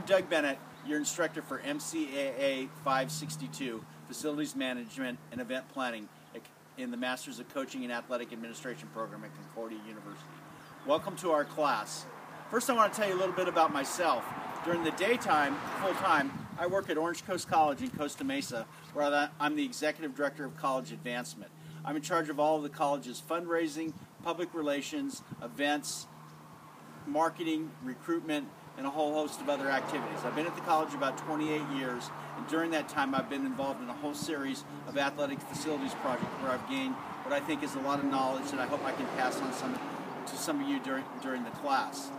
Doug Bennett, your instructor for MCAA 562, Facilities Management and Event Planning in the Masters of Coaching and Athletic Administration program at Concordia University. Welcome to our class. First, I want to tell you a little bit about myself. During the daytime, full-time, I work at Orange Coast College in Costa Mesa, where I'm the Executive Director of College Advancement. I'm in charge of all of the college's fundraising, public relations, events, marketing, recruitment, and a whole host of other activities. I've been at the college about 28 years, and during that time I've been involved in a whole series of athletic facilities projects where I've gained what I think is a lot of knowledge that I hope I can pass on to some of you during the class.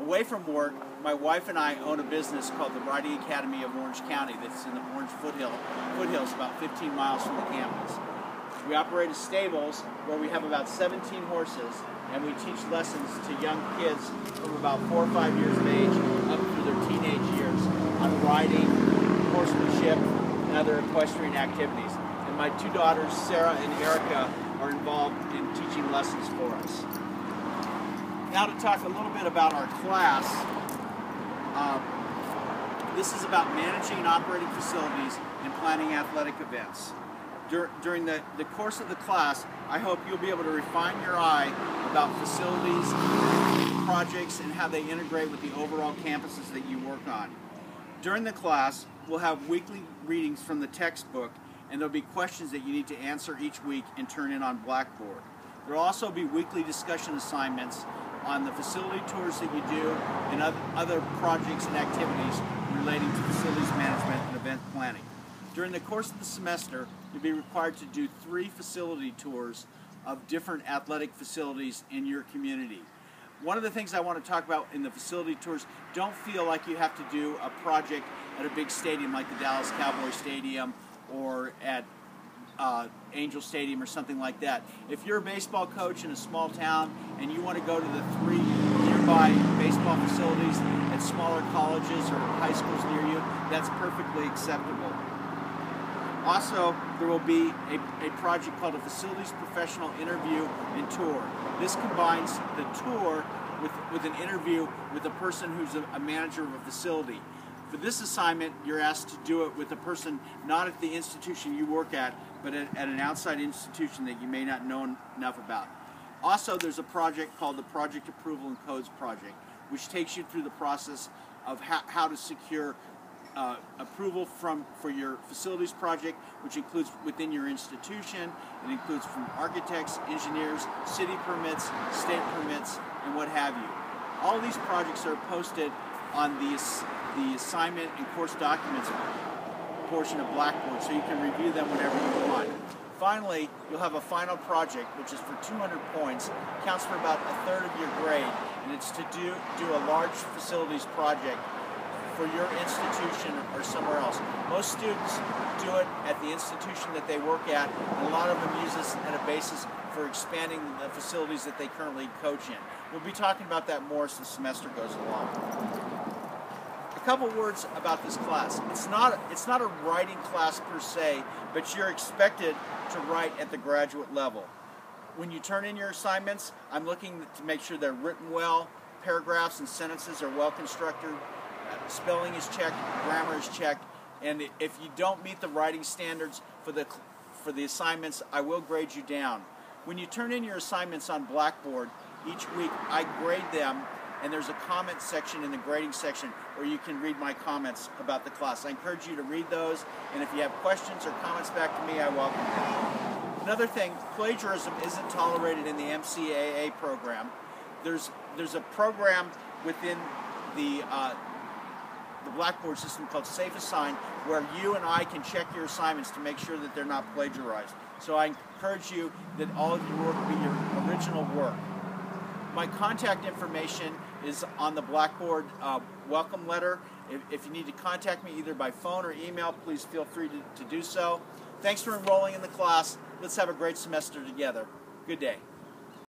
Away from work, my wife and I own a business called the Riding Academy of Orange County that's in the Orange foothills about 15 miles from the campus. We operate as stables where we have about 17 horses, and we teach lessons to young kids from about 4 or 5 years of age up through their teenage years on riding, horsemanship, and other equestrian activities. And my two daughters, Sarah and Erica, are involved in teaching lessons for us. Now to talk a little bit about our class. This is about managing and operating facilities and planning athletic events. During the course of the class, I hope you'll be able to refine your eye about facilities, projects, and how they integrate with the overall campuses that you work on. During the class, we'll have weekly readings from the textbook, and there'll be questions that you need to answer each week and turn in on Blackboard. There will also be weekly discussion assignments on the facility tours that you do and other projects and activities relating to facilities management and event planning. During the course of the semester, you'll be required to do 3 facility tours of different athletic facilities in your community. One of the things I want to talk about in the facility tours, don't feel like you have to do a project at a big stadium like the Dallas Cowboy Stadium or at Angel Stadium or something like that. If you're a baseball coach in a small town and you want to go to the 3 nearby baseball facilities at smaller colleges or high schools near you, that's perfectly acceptable. Also, there will be a project called a Facilities Professional Interview and Tour. This combines the tour with an interview with a person who's a manager of a facility. For this assignment, you're asked to do it with a person not at the institution you work at, but at an outside institution that you may not know enough about. Also, there's a project called the Project Approval and Codes Project, which takes you through the process of how to secure approval for your facilities project, which includes within your institution. It includes from architects, engineers, city permits, state permits, and what have you. All these projects are posted on the assignment and course documents portion of Blackboard, so you can review them whenever you want. Finally, you'll have a final project, which is for 200 points, counts for about a third of your grade, and it's to do a large facilities project for your institution or somewhere else. Most students do it at the institution that they work at, and a lot of them use this at a basis for expanding the facilities that they currently coach in. We'll be talking about that more as the semester goes along. A couple words about this class. It's not a writing class per se, but you're expected to write at the graduate level. When you turn in your assignments, I'm looking to make sure they're written well, paragraphs and sentences are well constructed, spelling is checked, grammar is checked, and if you don't meet the writing standards for the assignments, I will grade you down. When you turn in your assignments on Blackboard, each week I grade them, and there's a comment section in the grading section where you can read my comments about the class. I encourage you to read those, and if you have questions or comments back to me, I welcome them. Another thing, plagiarism isn't tolerated in the MCAA program. There's a program within the Blackboard system called Safe Assign, where you and I can check your assignments to make sure that they're not plagiarized. So I encourage you that all of your work be your original work. My contact information is on the Blackboard welcome letter. If you need to contact me either by phone or email, please feel free to do so. Thanks for enrolling in the class. Let's have a great semester together. Good day.